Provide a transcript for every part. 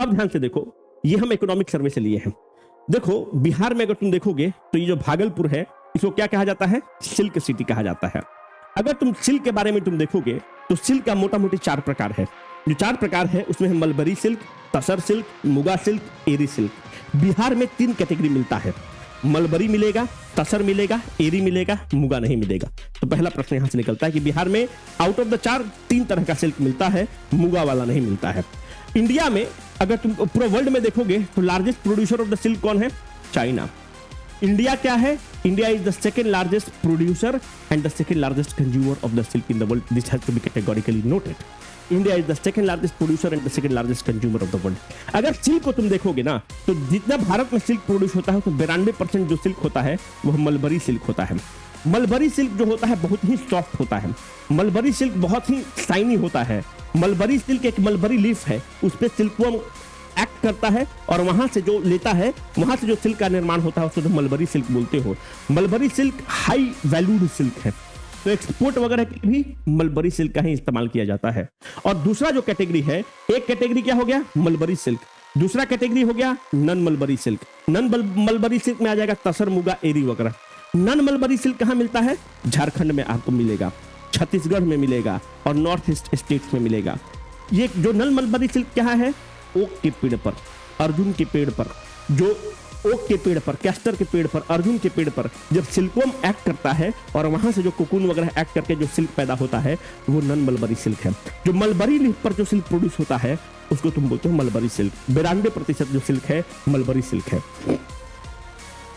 अब ध्यान से देखो, ये हम इकोनॉमिक सर्वे से लिए हैं। देखो बिहार में अगर तुम देखोगे तो ये जो भागलपुर है इसको क्या कहा जाता है? सिल्क सिटी कहा जाता है। अगर तुम सिल्क के बारे में तुम देखोगे तो सिल्क का मोटा मोटी 4 प्रकार है। जो 4 प्रकार है उसमें है मलबरी सिल्क, तसर सिल्क, मुगा सिल्क, एरी सिल्क। बिहार में 3 कैटेगरी मिलता है, मलबरी मिलेगा, तसर मिलेगा, एरी मिलेगा, मुगा नहीं मिलेगा। तो पहला प्रश्न यहां से निकलता है कि बिहार में आउट ऑफ द 4 3 तरह का सिल्क मिलता है, मुगा वाला नहीं मिलता है। इंडिया में अगर तुम पूरा वर्ल्ड में देखोगे तो largest producer of the silk कौन है? चाइना। इंडिया क्या है? India is the second largest producer and the second largest consumer of the silk in the world. This has to be categorically noted. India is the second largest producer and the second largest consumer of the world. अगर silk को तुम देखोगे ना तो जितना भारत में silk produce होता है तो 92% जो सिल्क होता है वह मलबरी सिल्क होता है। मलबरी सिल्क जो होता है बहुत ही सॉफ्ट होता है, मलबरी सिल्क बहुत ही शाइनी होता है। मलबरी सिल्क एक मलबरी लीफ है, उस पर सिल्कवर्म एक्ट करता है और वहां से जो लेता है, वहां से जो सिल्क का निर्माण होता है उसको तुम मलबरी सिल्क बोलते हो। Mulberry silk high valued silk है, तो एक्सपोर्ट वगैरह के लिए भी मलबरी सिल्क का ही इस्तेमाल किया जाता है। और दूसरा जो कैटेगरी है, एक कैटेगरी क्या हो गया? Mulberry silk. दूसरा कैटेगरी हो गया non mulberry silk. Non mulberry silk में आ जाएगा तसर, मुगा, एरी वगैरह। नन मलबरी सिल्क कहां मिलता है? झारखंड में आपको मिलेगा, छत्तीसगढ़ में मिलेगा और नॉर्थ ईस्ट स्टेट्स में मिलेगा। ये जो नन मलबरी सिल्क क्या है? ओक के पेड़ पर, अर्जुन के पेड़ पर, जो ओक के पेड़ पर, कैस्टर के पेड़ पर, अर्जुन के पेड़ पर जब सिल्कवर्म एक्ट करता है और वहां से जो कोकून वगैरह एक्ट करके जो सिल्क पैदा होता है वो नन मलबरी सिल्क है। जो मलबरी लीफ पर जो सिल्क प्रोड्यूस होता है उसको तुम बोलते हो मलबरी सिल्क। 92% जो सिल्क है मलबरी सिल्क है।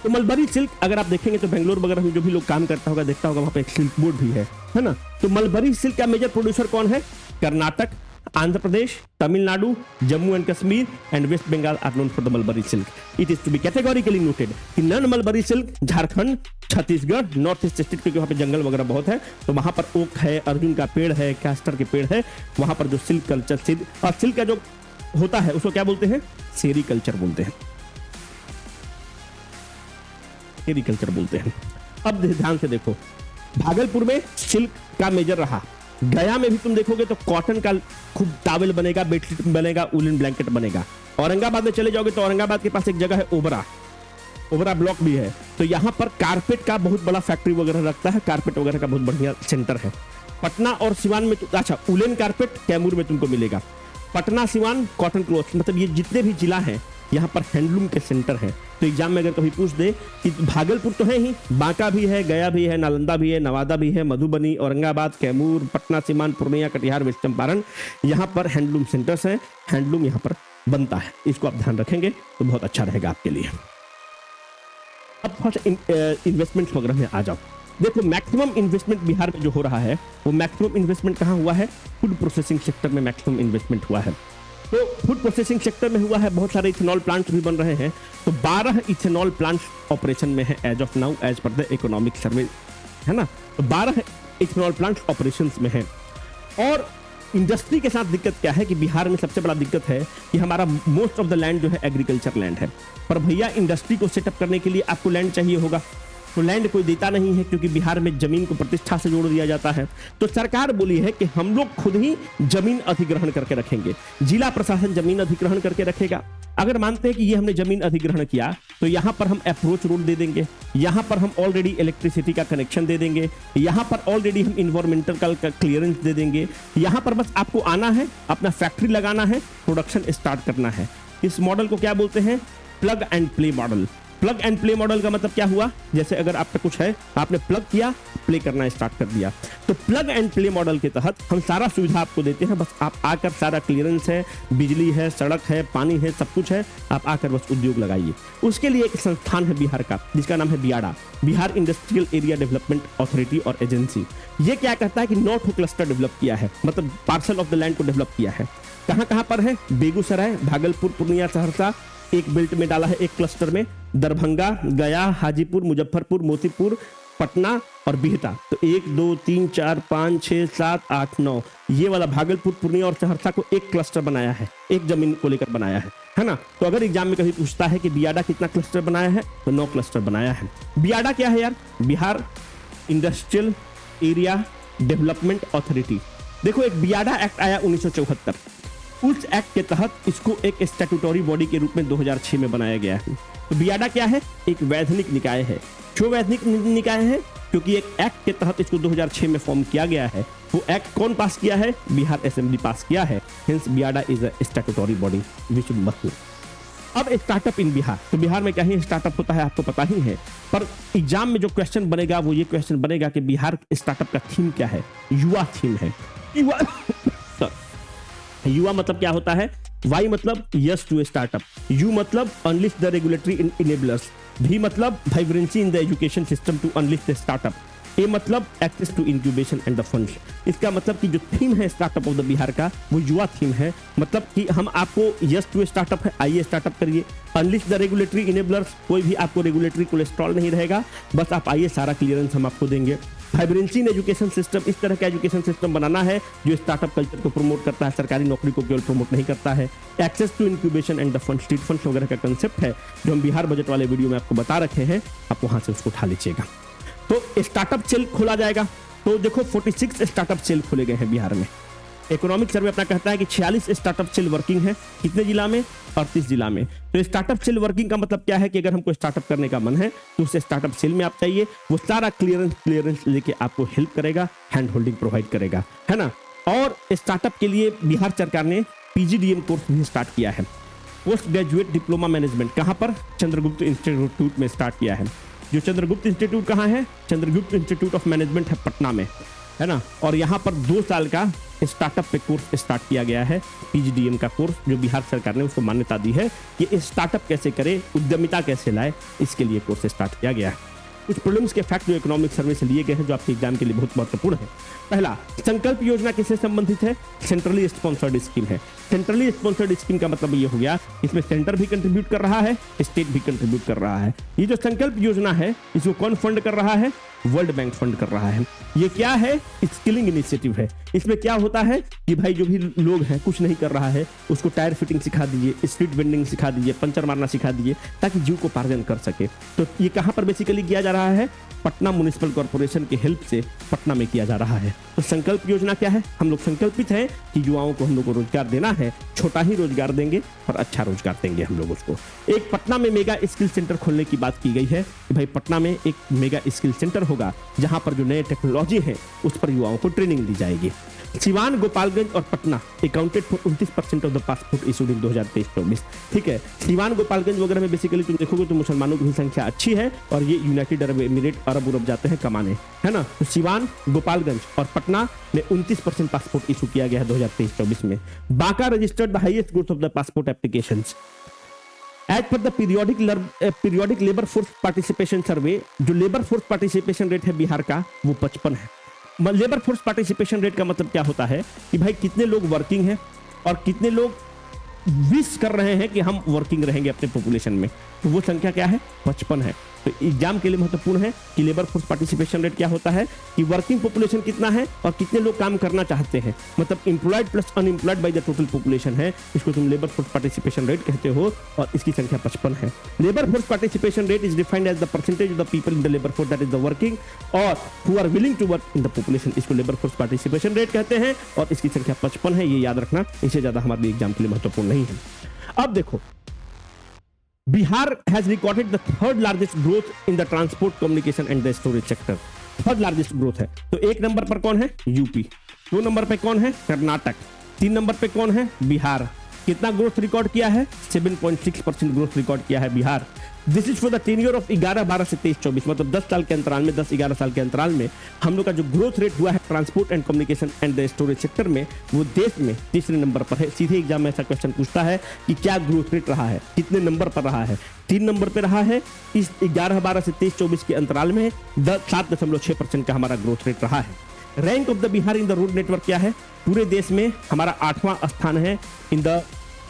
तो मलबरी सिल्क अगर आप देखेंगे तो बेंगलोर वगैरह में जो भी लोग काम करता होगा देखता होगा वहां पे एक सिल्क बोर्ड भी है ना। तो मलबरी सिल्क का मेजर प्रोड्यूसर कौन है? Karnataka, Andhra Pradesh, Tamil Nadu, Jammu and Kashmir and West Bengal are known for the mulberry silk. It is to be categorically noted कि non mulberry silk Jharkhand, Chhattisgarh, north east state, क्योंकि वहां पे जंगल वगैरह बहुत है तो वहां पर ओक है, अर्जुन का पेड़ है, कैस्टर के पेड़ है, वहां पर जो सिल्क कल्चर और सिल्क का जो होता है उसको क्या बोलते हैं? सेरीकल्चर बोलते हैं, सेरीकल्चर बोलते हैं। अब ध्यान से देखो, भागलपुर में सिल्क का मेजर रहा, गया में भी तुम देखोगे तो कॉटन का खूब टावल बनेगा, बेडशीट बनेगा, वुलन ब्लैंकेट बनेगा। औरंगाबाद में चले जाओगे तो औरंगाबाद के पास एक जगह है ओबरा, ओबरा ब्लॉक भी है, तो यहाँ पर कारपेट का बहुत बड़ा फैक्ट्री वगैरह रखता है, कारपेट वगैरह का बहुत बढ़िया सेंटर है। पटना और सिवान में अच्छा वुलन कारपेट कैमूर में तुमको मिलेगा। पटना, सिवान, कॉटन क्लॉथ, मतलब ये जितने भी जिला हैं यहाँ पर हैंडलूम के सेंटर हैं। तो एग्जाम में अगर कभी पूछ दे कि भागलपुर तो है ही, बांका भी है, गया भी है, नालंदा भी है, नवादा भी है, मधुबनी, औरंगाबाद, कैमूर, पटना, सीमान, पूर्णिया, कटिहार, वेस्ट चंपारण, यहाँ पर हैंडलूम सेंटर्स हैं, हैंडलूम यहाँ पर बनता है। इसको आप ध्यान रखेंगे तो बहुत अच्छा रहेगा आपके लिए। अब थोड़ा सा इन्वेस्टमेंट वगैरह में आ जाओ। देखो मैक्सिमम इन्वेस्टमेंट बिहार में जो हो रहा है वो मैक्सिमम इन्वेस्टमेंट कहाँ हुआ है? फूड प्रोसेसिंग सेक्टर में मैक्सिमम इन्वेस्टमेंट हुआ है। तो फूड प्रोसेसिंग सेक्टर में हुआ है, बहुत सारे इथेनॉल प्लांट्स भी बन रहे हैं। तो 12 इथेनॉल प्लांट्स ऑपरेशन में है एज ऑफ नाउ, एज पर द इकोनॉमिक सर्वे, है ना। तो 12 इथेनॉल प्लांट्स ऑपरेशंस में हैं। और इंडस्ट्री के साथ दिक्कत क्या है कि बिहार में सबसे बड़ा दिक्कत है कि हमारा मोस्ट ऑफ द लैंड जो है एग्रीकल्चर लैंड है। पर भैया इंडस्ट्री को सेटअप करने के लिए आपको लैंड चाहिए होगा, तो लैंड कोई देता नहीं है क्योंकि बिहार में जमीन को प्रतिष्ठा से जोड़ दिया जाता है। तो सरकार बोली है कि हम लोग खुद ही जमीन अधिग्रहण करके रखेंगे, जिला प्रशासन जमीन अधिग्रहण करके रखेगा। अगर मानते हैं कि ये हमने जमीन अधिग्रहण किया तो यहाँ पर हम अप्रोच रोड दे देंगे, यहाँ पर हम ऑलरेडी इलेक्ट्रिसिटी का कनेक्शन दे देंगे, यहाँ पर ऑलरेडी हम इन्वायरमेंटल का क्लियरेंस दे देंगे। यहाँ पर बस आपको आना है, अपना फैक्ट्री लगाना है, प्रोडक्शन स्टार्ट करना है। इस मॉडल को क्या बोलते हैं? Plug and play model. Plug and play model का मतलब क्या हुआ? जैसे अगर आप पे कुछ है, आपने प्लग किया, प्ले करना स्टार्ट कर दिया। तो प्लग एंड प्ले मॉडल के तहत हम सारा सुविधा आपको देते हैं, बस आप आकर, सारा क्लियरेंस है, बिजली है, सड़क है, पानी है, सब कुछ है, आप आकर बस उद्योग लगाइए। उसके लिए एक संस्थान है बिहार का जिसका नाम है BIADA, Bihar industrial area development authority और एजेंसी। ये क्या करता है कि 9 क्लस्टर डेवलप किया है, मतलब पार्सल ऑफ द लैंड को डेवलप किया है। कहां कहां पर है? बेगूसराय, भागलपुर, पूर्णिया, सहरसा, एक बेल्ट में डाला है, एक क्लस्टर में दरभंगा, गया, हाजीपुर, मुजफ्फरपुर, मोतीपुर, पटना और बिहटा। तो 1 2 3 4 5 6 7 8 9 ये वाला भागलपुर, पूर्णिया और सहरसा को एक क्लस्टर बनाया है, एक जमीन को लेकर बनाया है ना। तो अगर एग्जाम में कभी पूछता है कि बियाडा कितना क्लस्टर बनाया है तो 9 क्लस्टर बनाया है। बियाडा क्या है यार? Bihar industrial area development authority. देखो एक बियाडा एक्ट आया 1974, उस एक्ट के तहत इसको एक स्टैट्यूटरी बॉडी के रूप में 2006 में बनाया गया है। तो बियाडा क्या है? एक वैधानिक निकाय है। क्यों वैधानिक निकाय है? क्योंकि एक एक्ट के तहत इसको 2006 में फॉर्म किया गया है। वो एक्ट कौन पास किया है? बिहार असेंबली पास किया है। Hence BIADA is a statutory body which must. अब स्टार्टअप इन बिहार, तो बिहार में क्या ही स्टार्टअप होता है आपको पता ही है, पर एग्जाम में जो क्वेश्चन बनेगा वो ये क्वेश्चन बनेगा कि बिहार स्टार्टअप का थीम क्या है? युवा थीम है। युवा युवा मतलब क्या होता है? वाई मतलब यस टू स्टार्टअप, यू मतलब unleash the regulatory enablers, V मतलब vibrancy in the education system to unleash the startup, A मतलब access to incubation and the funds. इसका मतलब कि जो थीम है स्टार्टअप ऑफ द बिहार का वो युवा थीम है। मतलब कि हम आपको यस टू स्टार्टअप है, आइए स्टार्टअप करिए। अनलिस्ट द रेगुलेटरी इनेबलर्स, कोई भी आपको रेगुलेटरी कोलेस्ट्रॉल नहीं रहेगा, बस आप आइए, सारा क्लियरेंस हम आपको देंगे। वाइब्रेंसी इन एजुकेशन सिस्टम, इस तरह का एजुकेशन सिस्टम बनाना है जो स्टार्टअप कल्चर को प्रमोट करता है, सरकारी नौकरी को केवल प्रमोट नहीं करता है। Access to incubation and the fund, street funds वगैरह का कंसेप्ट है जो हम बिहार बजट वाले वीडियो में आपको बता रखे हैं, आप वहां से उसको उठा लीजिएगा। तो स्टार्टअप सेल खोला जाएगा। तो देखो 46 स्टार्टअप सेल खोले गए हैं बिहार में। इकोनॉमिक सर्वे अपना कहता है कि 46 स्टार्टअप सेल वर्किंग है। कितने जिला में? 38 जिला में। तो स्टार्टअप सेल वर्किंग का मतलब क्या है कि अगर हमको स्टार्टअप करने का मन है तो उस स्टार्टअप सेल में आप चाहिए, वो सारा क्लियरेंस लेके आपको हेल्प करेगा, हैंड होल्डिंग प्रोवाइड करेगा, है ना। और स्टार्टअप के लिए बिहार सरकार ने पीजीडीएम कोर्स भी स्टार्ट किया है, पोस्ट ग्रेजुएट डिप्लोमा मैनेजमेंट। कहां पर? चंद्रगुप्त इंस्टीट्यूट में स्टार्ट किया है। जो चंद्रगुप्त इंस्टीट्यूट कहाँ है? चंद्रगुप्त इंस्टीट्यूट ऑफ मैनेजमेंट है पटना में, है ना। और यहाँ पर 2 साल का स्टार्टअप पे कोर्स स्टार्ट किया गया है, पीजीडीएम का कोर्स, जो बिहार सरकार ने उसको मान्यता दी है कि स्टार्टअप कैसे करे, उद्यमिता कैसे लाए, इसके लिए कोर्स स्टार्ट किया गया है। कुछ प्रॉब्लम्स के फैक्ट जो इकोनॉमिक सर्वे से लिए गए हैं जो आपके एग्जाम के लिए बहुत महत्वपूर्ण है। पहला, संकल्प योजना किससे संबंधित है? सेंट्रली स्पॉन्सर्ड स्कीम है। सेंट्रली स्पॉन्सर्ड स्कीम का मतलब ये हो गया, इसमें सेंटर भी कंट्रीब्यूट कर रहा है, स्टेट भी कंट्रीब्यूट कर रहा है। ये जो संकल्प योजना है इसको कौन फंड कर रहा है? वर्ल्ड बैंक फंड कर रहा है। ये क्या है? स्किलिंग इनिशिएटिव है। इसमें क्या होता है कि भाई जो भी लोग हैं कुछ नहीं कर रहा है उसको टायर फिटिंग सिखा दीजिए, स्ट्रीट वेंडिंग सिखा दीजिए, पंचर मारना सिखा दीजिए, ताकि जीव को पार्जन कर सके। तो ये कहां पर बेसिकली किया जा रहा है? पटना म्युनिसिपल कॉर्पोरेशन की हेल्प से पटना में किया जा रहा है। तो संकल्प योजना क्या है? हम लोग संकल्पित हैं कि युवाओं को हम लोग को रोजगार देना है, छोटा ही रोजगार देंगे पर अच्छा रोजगार देंगे हम लोग उसको। एक पटना में मेगा स्किल सेंटर खोलने की बात की गई है कि भाई पटना में एक मेगा स्किल सेंटर होगा जहां पर जो नए टेक्नोलॉजी है उस पर युवाओं को ट्रेनिंग दी जाएगी। सिवान, गोपालगंज और Patna accounted for 29% of the passport issued in 2023-24। ठीक है, सिवान गोपालगंज वगैरह में बेसिकली तुम देखोगे तो मुसलमानों की संख्या अच्छी है और ये यूनाइटेड अरब एमिरेट, अरब उरब जाते हैं कमाने, है ना। तो सिवान, गोपालगंज और पटना में 29% पासपोर्ट इशू किया गया है 2023-24 में। Banka registered the highest growth of the passport applications. As पर the periodic labour force participation survey, जो लेबर फोर्स पार्टिसिपेशन रेट है बिहार का वो 55 है। लेबर फोर्स पार्टिसिपेशन रेट का मतलब क्या होता है कि भाई कितने लोग वर्किंग हैं और कितने लोग विश कर रहे हैं कि हम वर्किंग रहेंगे अपने पॉपुलेशन में, तो वो संख्या क्या है? 55 है। तो एग्जाम के लिए महत्वपूर्ण है कि लेबर फोर्स पार्टिसिपेशन रेट क्या होता है, कि वर्किंग पॉपुलेशन कितना है और कितने लोग काम करना चाहते हैं, मतलब employed plus unemployed by the total population है, इसको तुम लेबर फोर्स पार्टिसिपेशन रेट कहते हो और इसकी संख्या 55 है। Labour force participation rate is defined as the percentage of the people in the labour force that is the working और who are willing to work in the population, इसको labour force participation rate कहते हैं और इसकी संख्या 55 है। ये याद रखना, इससे ज्यादा हमारे एग्जाम के लिए महत्वपूर्ण नहीं है। अब देखो, Bihar has recorded the third largest growth in the transport, communication and the storage sector. Third largest growth है। तो 1 नंबर पर कौन है? यूपी। 2 नंबर पे कौन है? कर्नाटक। 3 नंबर पे कौन है? बिहार। कितना ग्रोथ रिकॉर्ड किया है? 7.6% ग्रोथ रिकॉर्ड किया है Bihar. This is for the tenure of 11-12 से 23-24, मतलब 10 साल के अंतराल में, 10-11 साल के अंतराल में हम लोग का जो ग्रोथ रेट हुआ है transport and communication and the storage sector में, वो देश में तीसरे नंबर पर है। सीधे एग्जाम में ऐसा क्वेश्चन पूछता है कि क्या ग्रोथ रेट रहा है, कितने नंबर पर रहा है? 3 नंबर पर रहा है। इस 11-12 से 23-24 के अंतराल में 7.6% का हमारा ग्रोथ रेट रहा है। Rank of the Bihar in the road network क्या है? पूरे देश में हमारा 8वां स्थान है in the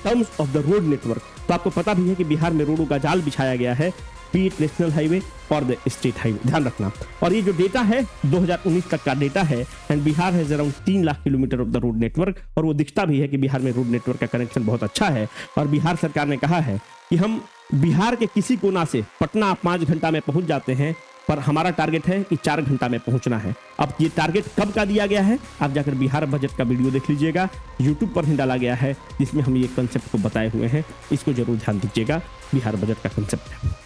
terms of the road network. तो आपको पता भी है कि बिहार में रोडों का जाल बिछाया गया है, बी इट नेशनल हाईवे और द स्टेट हाईवे, ध्यान रखना। और ये जो डेटा है 2019 तक का डेटा है एंड बिहार है around 3 lakh kilometre of the road network, और वो दिखता भी है कि बिहार में रोड नेटवर्क का कनेक्शन बहुत अच्छा है। और बिहार सरकार ने कहा है कि हम बिहार के किसी कोना से पटना 5 घंटा में पहुंच जाते हैं, पर हमारा टारगेट है कि 4 घंटा में पहुंचना है। अब ये टारगेट कब का दिया गया है, आप जाकर बिहार बजट का वीडियो देख लीजिएगा, यूट्यूब पर ही डाला गया है, जिसमें हम ये कंसेप्ट को बताए हुए हैं। इसको जरूर ध्यान दीजिएगा, बिहार बजट का कंसेप्ट है।